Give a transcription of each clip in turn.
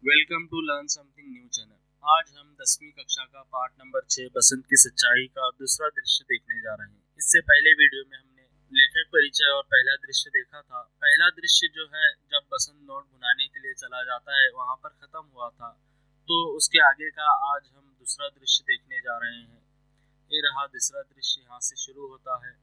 Welcome to learn something new channel. आज हम 10वीं कक्षा का पार्ट नंबर 6 बसंत की सच्चाई का दूसरा दृश्य देखने जा रहे हैं। इससे पहले वीडियो में हमने लेखक परिचय और पहला दृश्य देखा था। पहला दृश्य जो है जब बसंत नोट भुनाने के लिए चला जाता है वहां पर खत्म हुआ था, तो उसके आगे का आज हम दूसरा दृश्य देखने जा रहे हैं। ये रहा दूसरा दृश्य, यहाँ से शुरू होता है।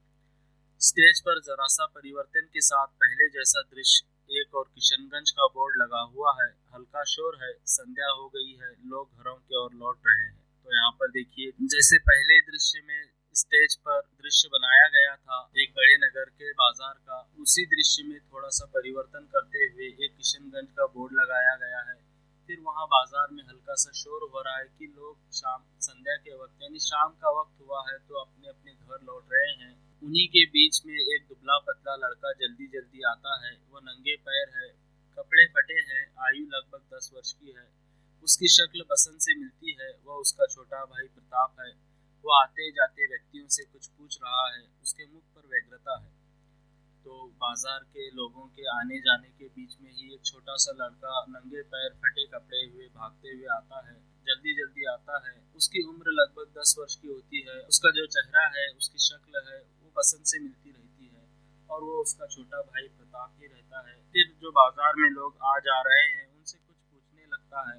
स्टेज पर जरा सा परिवर्तन के साथ पहले जैसा दृश्य, एक और किशनगंज का बोर्ड लगा हुआ है। हल्का शोर है, संध्या हो गई है, लोग घरों की ओर लौट रहे हैं। तो यहाँ पर देखिए, जैसे पहले दृश्य में स्टेज पर दृश्य बनाया गया था एक बड़े नगर के बाजार का, उसी दृश्य में थोड़ा सा परिवर्तन करते हुए एक किशनगंज का बोर्ड लगाया गया है। फिर वहाँ बाजार में हल्का सा शोर हो रहा है कि लोग शाम संध्या के वक्त यानी शाम का वक्त हुआ है तो अपने अपने घर लौट रहे हैं। उन्हीं के बीच में एक दुबला पतला लड़का जल्दी जल्दी आता है। वो नंगे पैर है, कपड़े फटे हैं, आयु लगभग 10 वर्ष की है। उसकी शक्ल बसंत से मिलती है। वह उसका छोटा भाई प्रताप है। वो आते जाते व्यक्तियों से कुछ पूछ रहा है, उसके मुख पर व्यग्रता है। तो बाजार के लोगों के आने जाने के बीच में ही एक छोटा सा लड़का नंगे पैर फटे कपड़े हुए भागते हुए आता है, जल्दी जल्दी आता है। उसकी उम्र लगभग 10 वर्ष की होती है। उसका जो चेहरा है, उसकी शक्ल है, वो बसंत से मिलती रहती है और वो उसका छोटा भाई प्रताप ही रहता है। फिर जो बाजार में लोग आ जा रहे हैं उनसे कुछ पूछने लगता है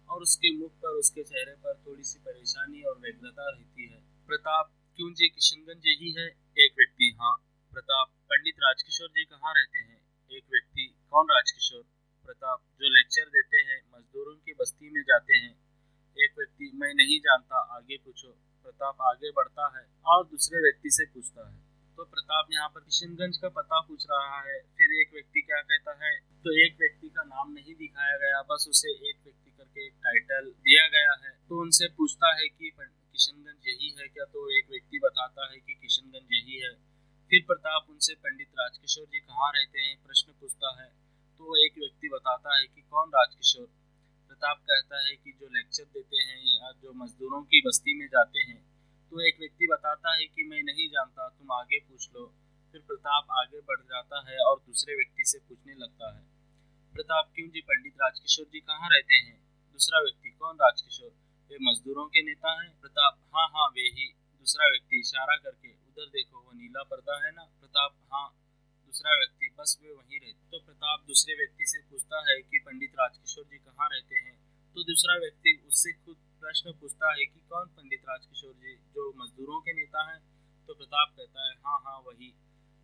और उसके मुख पर, उसके चेहरे पर थोड़ी सी परेशानी और व्यग्रता रहती है। प्रताप, क्यों जी किशनगंज यही है? एक व्यक्ति, हाँ। प्रताप, पंडित राजकिशोर जी कहाँ रहते हैं? एक व्यक्ति, कौन राजकिशोर? प्रताप, जो लेक्चर देते हैं, मजदूरों की बस्ती में जाते हैं। एक व्यक्ति, मैं नहीं जानता, आगे पूछो। प्रताप आगे बढ़ता है और दूसरे व्यक्ति से पूछता है। तो प्रताप यहाँ पर किशनगंज का पता पूछ रहा है। फिर एक व्यक्ति क्या कहता है, तो एक व्यक्ति का नाम नहीं दिखाया गया, बस उसे एक व्यक्ति करके एक टाइटल दिया गया है। तो उनसे पूछता है कि किशनगंज यही है क्या? तो एक व्यक्ति बताता है कि किशनगंज यही है। फिर प्रताप उनसे पंडित राजकिशोर जी कहाँ रहते हैं प्रश्न पूछता है। तो एक व्यक्ति बताता है कि कौन राजकिशोर? प्रताप कहता है कि जो लेक्चर देते हैं या जो मजदूरों की बस्ती में जाते हैं। तो एक व्यक्ति बताता है कि मैं नहीं जानता, तुम आगे पूछ लो। फिर प्रताप आगे बढ़ जाता है और दूसरे व्यक्ति से पूछने लगता है। प्रताप, क्यों जी पंडित राजकिशोर जी कहाँ रहते हैं? दूसरा व्यक्ति, कौन राजकिशोर? वे मजदूरों के नेता हैं? प्रताप, हाँ हाँ वे ही। दूसरा व्यक्ति इशारा करके, उधर देखो वो नीला पर्दा है ना? प्रताप, हाँ। दूसरा व्यक्ति, बस वे वहीं रहते। तो प्रताप दूसरे व्यक्ति से पूछता है कि पंडित राजकिशोर जी कहाँ रहते हैं? तो दूसरा व्यक्ति उससे खुद प्रश्न पूछता है कि कौन पंडित राजकिशोर जी, जो मजदूरों के नेता हैं? तो प्रताप कहता है हाँ हाँ वही।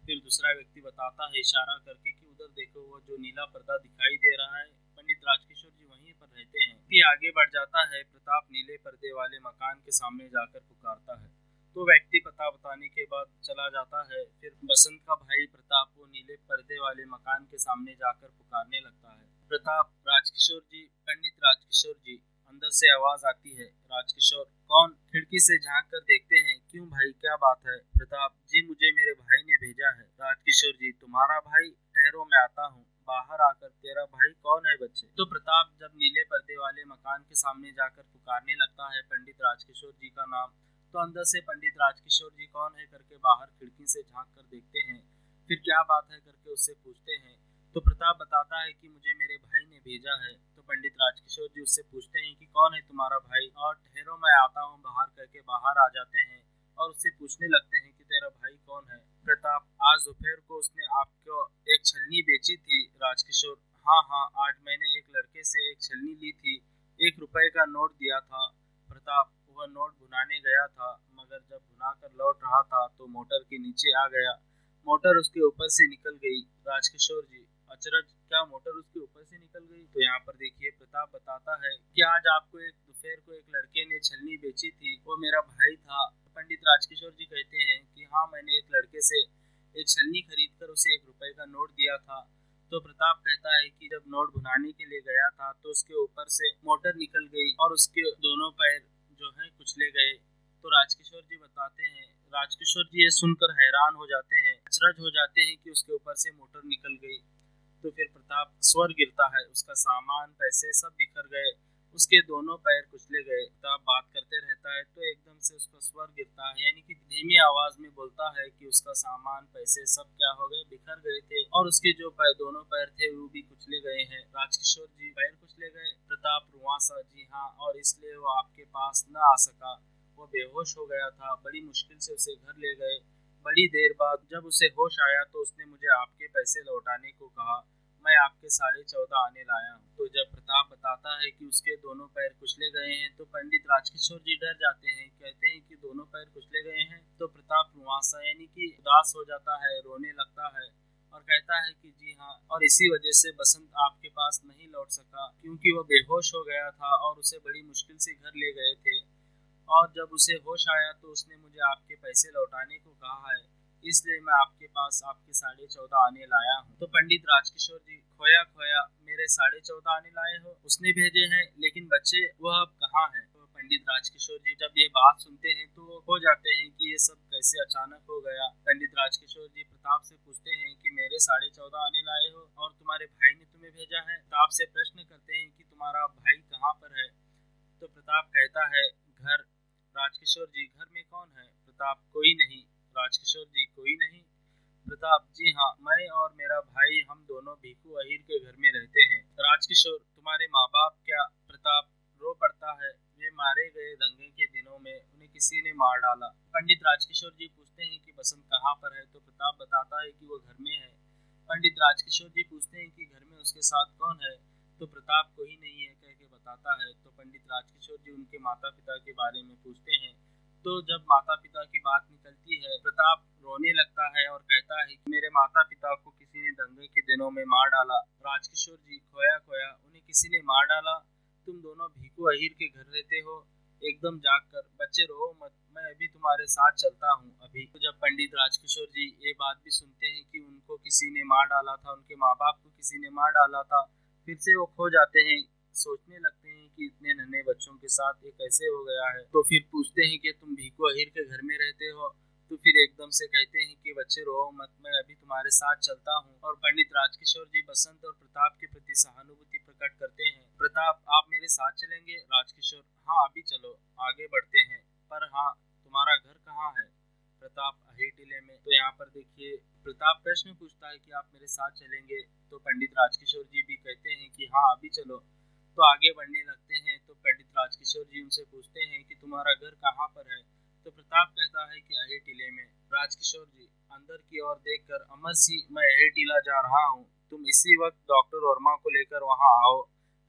फिर दूसरा व्यक्ति बताता है इशारा करके कि उधर देखो वो जो नीला पर्दा दिखाई दे रहा है, पंडित राजकिशोर जी वहीं पर रहते हैं। कि आगे बढ़ जाता है। प्रताप नीले पर्दे वाले मकान के सामने जाकर पुकारता है। तो व्यक्ति पता बताने के बाद चला जाता है। फिर बसंत का भाई प्रताप वो नीले पर्दे वाले मकान के सामने जाकर पुकारने लगता है, प्रताप, राजकिशोर जी, पंडित राजकिशोर जी। अंदर से आवाज आती है, राजकिशोर, कौन? खिड़की से झांक कर देखते हैं। क्यों भाई, क्या बात है? प्रताप जी, मुझे मेरे भाई ने भेजा है। राजकिशोर जी, तुम्हारा भाई? ठहरो मैं आता हूँ। बाहर आकर, तेरा भाई कौन है बच्चे? तो प्रताप जब नीले पर्दे वाले मकान के सामने जाकर पुकारने लगता है पंडित राजकिशोर जी का नाम, तो अंदर से पंडित राजकिशोर जी कौन है करके बाहर खिड़की से झांक कर देखते हैं। फिर क्या बात है करके उससे पूछते हैं। तो प्रताप बताता है कि मुझे मेरे भाई ने भेजा है। तो पंडित राजकिशोर जी उससे पूछते हैं कि कौन है तुम्हारा भाई? और ठहरो मैं आता हूँ बाहर करके बाहर आ जाते हैं और उससे पूछने लगते हैं कि तेरा भाई कौन है? प्रताप, आज दोपहर को उसने आपको एक छलनी बेची थी। राजकिशोर, हाँ हाँ, आज मैंने एक लड़के से एक छलनी ली थी, 1 रुपए का नोट दिया था। प्रताप, वह नोट भुनाने गया था, मगर जब भुना कर लौट रहा था तो मोटर के नीचे आ गया, मोटर उसके ऊपर से निकल गई। राजकिशोर जी, अचरज, क्या मोटर उसके ऊपर से निकल गई? तो यहाँ पर देखिए प्रताप बताता है कि आज आपको एक दोपहर को एक लड़के ने छलनी बेची थी, वो मेरा भाई था। पंडित राजकिशोर जी कहते हैं कि हाँ, मैंने एक लड़के से एक छलनी खरीद कर उसे 1 रुपए का नोट दिया था। तो प्रताप कहता है कि जब नोट भुनाने के लिए गया था तो उसके ऊपर से मोटर निकल गई और उसके दोनों पैर जो है कुचले गए। तो राजकिशोर जी बताते हैं, राजकिशोर जी ये सुनकर हैरान हो जाते हैं, अचरज हो जाते हैं कि उसके ऊपर से मोटर निकल गई। तो फिर प्रताप स्वर गिरता है, उसका सामान पैसे सब बिखर गए। उसके दोनों पैर कुचले गए। प्रताप बात करते रहता है तो एकदम से उसका स्वर गिरता है, यानी कि धीमी आवाज में बोलता है कि उसका सामान, पैसे सब क्या हो गए, बिखर गए थे और उसके जो दोनों पैर थे वो भी कुचले गए हैं। राजकिशोर जी, पैर कुचले गए? प्रताप रुआंसा, जी हाँ, और इसलिए वो आपके पास न आ सका। वो बेहोश हो गया था, बड़ी मुश्किल से उसे घर ले गए। बड़ी देर बाद जब उसे होश आया तो उसने मुझे आपके पैसे लौटाने को कहा। मैं आपके 14.5 आने लाया हूँ। तो जब प्रताप बताता है कि उसके दोनों पैर कुचले गए हैं तो पंडित राजकिशोर जी डर जाते हैं, कहते हैं कि दोनों पैर कुचले गए हैं। तो प्रताप रुआंसा यानी कि उदास हो जाता है, रोने लगता है और कहता है कि जी हाँ, और इसी वजह से बसंत आपके पास नहीं लौट सका, क्योंकि वो बेहोश हो गया था और उसे बड़ी मुश्किल से घर ले गए थे। और जब उसे होश आया तो उसने मुझे आपके पैसे लौटाने को कहा है, इसलिए मैं आपके पास आपके 14.5 आने लाया हूँ। तो पंडित राजकिशोर जी, खोया खोया मेरे 14.5 आने लाए हो? उसने भेजे हैं, लेकिन बच्चे वह अब कहाँ हैं? तो पंडित राजकिशोर जी जब ये बात सुनते हैं तो वो हो जाते हैं कि ये सब कैसे अचानक हो गया। पंडित राजकिशोर जी प्रताप से पूछते हैं कि मेरे 14.5 आने लाए हो और तुम्हारे भाई ने तुम्हें भेजा है। प्रताप से प्रश्न करते हैं कि तुम्हारा भाई कहाँ पर है? तो प्रताप कहता है, घर। राजकिशोर जी, घर में कौन है? प्रताप, कोई नहीं। राजकिशोर जी, कोई नहीं? प्रताप, जी हाँ, मैं और मेरा भाई हम दोनों भीखू अहीर के घर में रहते हैं। राजकिशोर, तुम्हारे माँ बाप क्या? प्रताप रो पड़ता है, वे मारे गए दंगे के दिनों में, उन्हें किसी ने मार डाला। पंडित राजकिशोर जी पूछते हैं कि बसंत कहाँ पर है? तो प्रताप बताता है कि वो घर में है। पंडित राजकिशोर जी पूछते हैं कि घर में उसके साथ कौन है? तो प्रताप कोई नहीं है कह के बताता है। तो पंडित राजकिशोर जी उनके माता पिता के बारे में पूछते हैं। तो जब माता पिता की बात निकलती है, प्रताप रोने लगता है और कहता है कि मेरे माता पिता को किसी ने दंगे के दिनों में मार डाला। राजकिशोर जी, खोया खोया उन्हें किसी ने मार डाला? तुम दोनों भीखू अहीर के घर रहते हो? एकदम जाग कर, बच्चे रो मत, मैं अभी तुम्हारे साथ चलता हूँ अभी। तो जब पंडित राजकिशोर जी ये बात भी सुनते हैं कि उनको किसी ने मार डाला था, उनके माँ बाप को किसी ने मार डाला था, फिर से वो खो जाते हैं, सोचने लगते हैं कि इतने नन्हे बच्चों के साथ ये कैसे हो गया है। तो फिर पूछते हैं कि तुम भीखू अहीर के घर में रहते हो? तो फिर एकदम से कहते हैं कि बच्चे रो मत, मैं अभी तुम्हारे साथ चलता हूँ। और पंडित राजकिशोर जी बसंत और प्रताप के प्रति सहानुभूति प्रकट करते हैं। प्रताप, आप मेरे साथ चलेंगे? राजकिशोर, हाँ अभी चलो, आगे बढ़ते हैं, पर हाँ तुम्हारा घर कहाँ है? प्रताप, अहीर टीले में। तो यहाँ पर देखिए प्रताप प्रश्न पूछता है कि आप मेरे साथ चलेंगे? तो पंडित राजकिशोर जी भी कहते हैं कि हाँ अभी चलो। तो आगे बढ़ने लगते हैं तो पंडित राजकिशोर जी उनसे पूछते हैं कि तुम्हारा घर कहाँ पर है? तो प्रताप कहता है कि अहीर टीले में। राजकिशोर जी अंदर की ओर देखकर, अमर सिंह, मैं अहीर टीला जा रहा हूँ, तुम इसी वक्त डॉक्टर वर्मा को लेकर वहाँ आओ।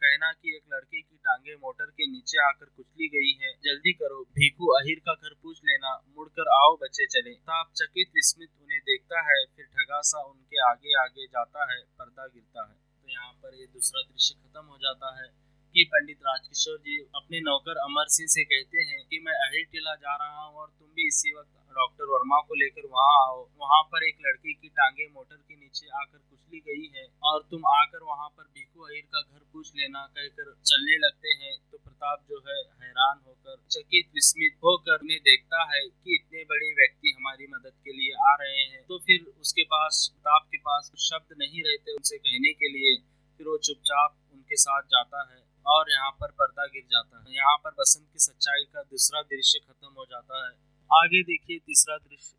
कहना कि एक लड़के की टांगे मोटर के नीचे आकर कुचली गई है, जल्दी करो, भीखू अहीर का घर पूछ लेना, मुड़कर आओ, बच्चे चले। प्रताप चकित विस्मित उन्हें देखता है, फिर ठगा सा उनके आगे आगे जाता है, पर्दा गिरता है। तो यहाँ पर ये दूसरा दृश्य खत्म हो जाता है कि पंडित राजकिशोर जी अपने नौकर अमर सिंह से कहते हैं कि मैं अहीर टीला जा रहा हूँ और तुम भी इसी वक्त डॉक्टर वर्मा को लेकर वहाँ आओ। वहाँ पर एक लड़की की टांगे मोटर के नीचे आकर कुचली गई है और तुम आकर वहाँ पर भीखू अहीर का घर पूछ लेना कहकर चलने लगते हैं। तो प्रताप जो है हैरान होकर, चकित विस्मित होकर उन्हें देखता है कि इतने बड़े व्यक्ति हमारी मदद के लिए आ रहे हैं। तो फिर उसके पास, प्रताप के पास शब्द नहीं रहते उनसे कहने के लिए, फिर वो चुपचाप उनके साथ जाता है और यहाँ पर पर्दा गिर जाता है। यहाँ पर बसंत की सच्चाई का दूसरा दृश्य खत्म हो जाता है। आगे देखिए तीसरा दृश्य।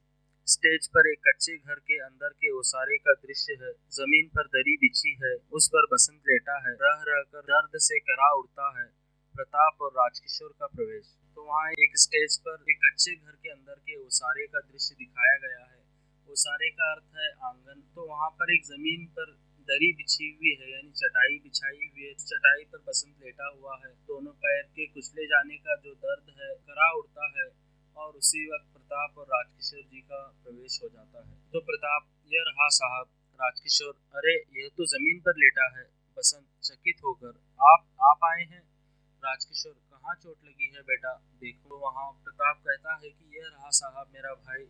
स्टेज पर एक कच्चे घर के अंदर के ओसारे का दृश्य है। जमीन पर दरी बिछी है, उस पर बसंत लेटा है, रह रहकर दर्द से करा उठता है। प्रताप और राजकिशोर का प्रवेश। तो वहाँ एक स्टेज पर एक कच्चे घर के अंदर के ओसारे का दृश्य दिखाया गया है। ओसारे का अर्थ है आंगन। तो वहाँ पर एक जमीन पर दरी बिछी हुई है, यानी चटाई बिछाई हुई है। चटाई पर बसंत लेटा हुआ है, दोनों पैर के कुचले जाने का जो दर्द है करा उठता है। और उसी वक्त प्रताप और राजकिशोर जी का प्रवेश हो जाता है। तो प्रताप, यह रहा साहब। राजकिशोर, अरे यह तो जमीन पर लेटा है। बसंत चकित होकर, आप आए हैं? राजकिशोर, कहाँ चोट लगी है बेटा, देखो वहाँ। प्रताप कहता है कि यह रहा साहब मेरा भाई।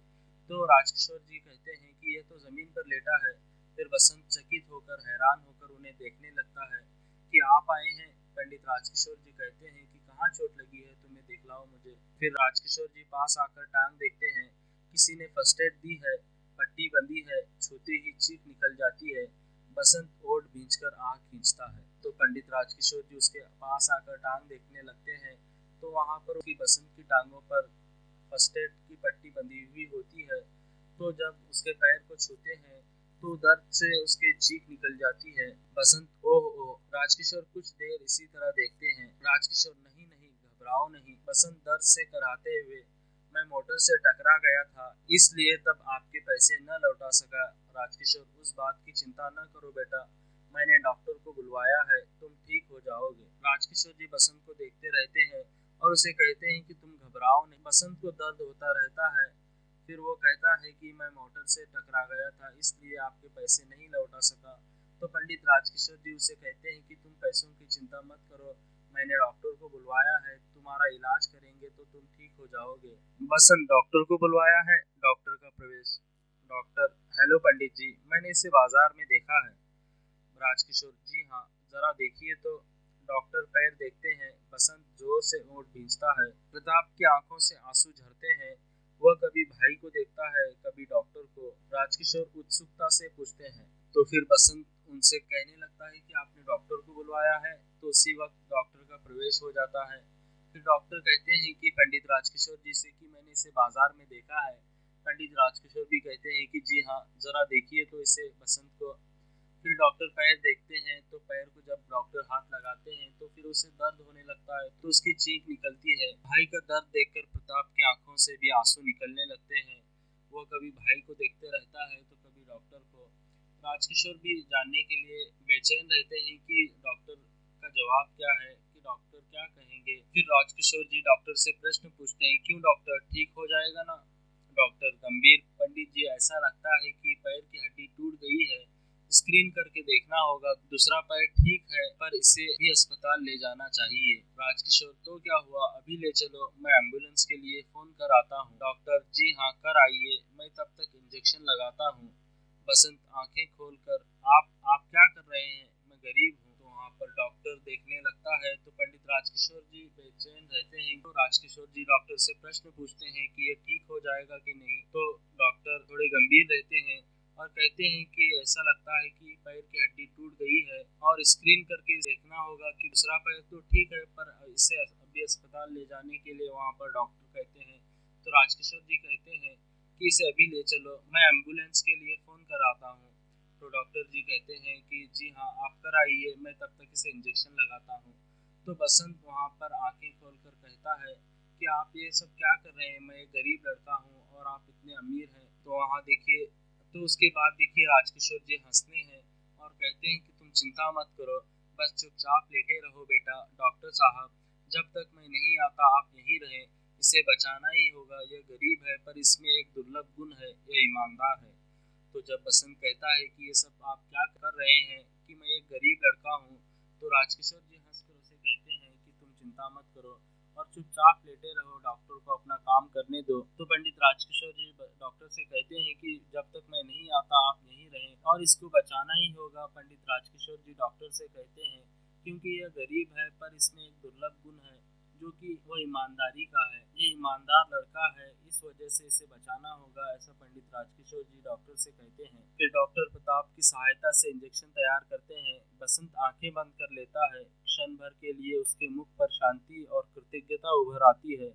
तो राजकिशोर जी कहते हैं कि यह तो जमीन पर लेटा है। फिर बसंत चकित होकर, हैरान होकर उन्हें देखने लगता है कि आप आए हैं। पंडित राजकिशोर जी कहते हैं कि कहाँ चोट लगी है, तुम्हें दिखलाओ मुझे। फिर राजकिशोर जी पास आकर टांग देखते हैं, किसी ने फर्स्ट एड दी है, पट्टी बंधी है, छूते ही चीख निकल जाती है। बसंत ओठ भींचकर आँख खींचता है। तो पंडित राजकिशोर जी उसके पास आकर टांग देखने लगते हैं तो वहाँ पर उसकी बसंत की टांगों पर फर्स्ट एड की पट्टी बंधी हुई होती है। तो जब उसके पैर को छूते हैं तो दर्द से उसकी चीख निकल जाती है। बसंत ओह ओह। राजकिशोर कुछ देर इसी तरह देखते हैं। राजकिशोर नहीं नहीं घबराओ नहीं। बसंत दर्द से कराहते हुए मैं मोटर से टकरा गया था इसलिए तब आपके पैसे न लौटा सका। राजकिशोर उस बात की चिंता न करो बेटा, मैंने डॉक्टर को बुलवाया है, तुम ठीक हो जाओगे। राजकिशोर जी बसंत को देखते रहते हैं और उसे कहते हैं कि तुम घबराओ नहीं। बसंत को दर्द होता रहता है। फिर वो कहता है कि मैं मोटर से टकरा गया था इसलिए आपके पैसे नहीं लौटा सका। तो पंडित राजकिशोर जी उसे कहते हैं कि तुम पैसों की चिंता मत करो, मैंने डॉक्टर को बुलवाया है, तुम्हारा इलाज करेंगे तो तुम ठीक हो जाओगे। बसंत डॉक्टर को बुलवाया है। डॉक्टर का प्रवेश। डॉक्टर हेलो पंडित जी, मैंने इसे बाजार में देखा है। राजकिशोर जी हाँ, जरा देखिए तो। डॉक्टर पैर देखते हैं। बसंत जोर से ओंठ भींचता है। प्रताप की आंखों से आंसू झरते हैं। वह कभी भाई को देखता है कभी डॉक्टर को। राजकिशोर उत्सुकता से पूछते हैं तो फिर बसंत उनसे कहने लगता है कि आपने डॉक्टर को बुलवाया है। तो उसी वक्त डॉक्टर का प्रवेश हो जाता है। फिर डॉक्टर कहते हैं कि पंडित राजकिशोर जी से कि मैंने इसे बाजार में देखा है। पंडित राजकिशोर भी कहते हैं कि जी हाँ, जरा देखिए तो इसे बसंत को। फिर डॉक्टर पैर देखते हैं तो पैर को जब डॉक्टर हाथ लगाते हैं तो फिर उसे दर्द होने लगता है तो उसकी चीख निकलती है। भाई का दर्द देखकर प्रताप की आंखों से भी आंसू निकलने लगते हैं। वो कभी भाई को देखते रहता है तो कभी डॉक्टर को। राजकिशोर भी जानने के लिए बेचैन रहते हैं कि डॉक्टर का जवाब क्या है, कि डॉक्टर क्या कहेंगे। फिर राजकिशोर जी डॉक्टर से प्रश्न पूछते हैं, क्यों डॉक्टर, ठीक हो जाएगा ना? डॉक्टर गंभीर, पंडित जी ऐसा लगता है कि पैर की हड्डी टूट गई है, स्क्रीन करके देखना होगा। दूसरा पैर ठीक है पर इसे भी अस्पताल ले जाना चाहिए। राजकिशोर तो क्या हुआ, अभी ले चलो, मैं एम्बुलेंस के लिए फोन कर आता हूँ। डॉक्टर जी हाँ, कर आइए, मैं तब तक इंजेक्शन लगाता हूँ। बसंत आंखें खोलकर आप क्या कर रहे हैं, मैं गरीब हूँ। तो वहाँ पर डॉक्टर देखने लगता है तो पंडित राजकिशोर जी बेचैन रहते हैं। तो राजकिशोर जी डॉक्टर से प्रश्न पूछते हैं कि ये ठीक हो जाएगा कि नहीं। तो डॉक्टर थोड़े गंभीर रहते हैं और कहते हैं कि ऐसा लगता है कि पैर की हड्डी टूट गई है और स्क्रीन करके देखना होगा कि दूसरा पैर तो ठीक है पर इसे अभी अस्पताल ले जाने के लिए वहाँ पर डॉक्टर कहते हैं। तो राजकिशोर जी कहते हैं कि इसे अभी ले चलो, मैं एम्बुलेंस के लिए फ़ोन कराता हूँ। तो डॉक्टर जी कहते हैं कि जी हाँ, आप कर आइए, मैं तब तक इसे इंजेक्शन लगाता हूँ। तो बसंत वहाँ पर आंखें खोलकर कहता है कि आप ये सब क्या कर रहे हैं, मैं एक गरीब लड़का हूँ और आप इतने अमीर हैं। तो वहाँ देखिए, तो उसके बाद देखिए राजकिशोर जी हंसते हैं और कहते हैं कि तुम चिंता मत करो, बस चुपचाप लेटे रहो बेटा। डॉक्टर साहब, जब तक मैं नहीं आता आप यहीं रहें, इसे बचाना ही होगा। यह गरीब है पर इसमें एक दुर्लभ गुण है, यह ईमानदार है। तो जब बसंत कहता है कि ये सब आप क्या कर रहे हैं, कि मैं एक गरीब लड़का हूँ, तो राजकिशोर जी हंसकर उसे कहते हैं कि तुम चिंता मत करो और चुपचाप लेटे रहो, डॉक्टर को अपना काम करने दो। तो पंडित राजकिशोर जी डॉक्टर से कहते हैं कि जब तक मैं नहीं आता आप यहीं रहें और इसको बचाना ही होगा। पंडित राजकिशोर जी डॉक्टर से कहते हैं क्योंकि यह गरीब है पर इसमें एक दुर्लभ गुण है जो कि वो ईमानदारी का है। ये ईमानदार लड़का है, इस वजह से इसे बचाना होगा, ऐसा पंडित राजकिशोर जी डॉक्टर से कहते हैं। फिर डॉक्टर प्रताप की सहायता से इंजेक्शन तैयार करते हैं। बसंत आंखें बंद कर लेता है। क्षण भर के लिए उसके मुख पर शांति और कृतज्ञता उभर आती है।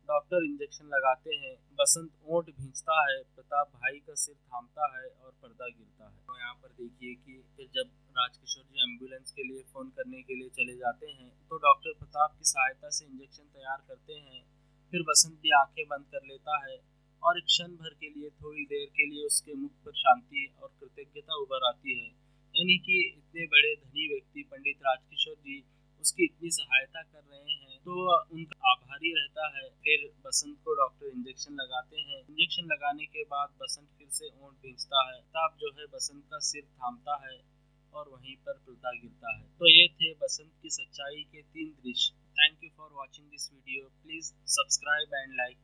डॉक्टर इंजेक्शन लगाते हैं। बसंत ओंठ भींचता है। प्रताप भाई का सिर थामता है और पर्दा गिरता है। तो यहाँ पर देखिए कि फिर जब राजकिशोर जी एम्बुलेंस के लिए फ़ोन करने के लिए चले जाते हैं तो डॉक्टर प्रताप की सहायता से इंजेक्शन तैयार करते हैं। फिर बसंत भी आंखें बंद कर लेता है और एक क्षण भर के लिए, थोड़ी देर के लिए उसके मुख पर शांति और कृतज्ञता उभर आती है। यानी कि इतने बड़े धनी व्यक्ति पंडित राजकिशोर जी उसकी इतनी सहायता कर रहे हैं तो उनका आभारी रहता है। फिर बसंत को डॉक्टर इंजेक्शन लगाते हैं। इंजेक्शन लगाने के बाद बसंत फिर से ओंठ भींचता है। तब जो है बसंत का सिर थामता है और वहीं पर पर्दा गिरता है। तो ये थे बसंत की सच्चाई के 3 दृश्य। Thank you for watching this video. Please subscribe and like.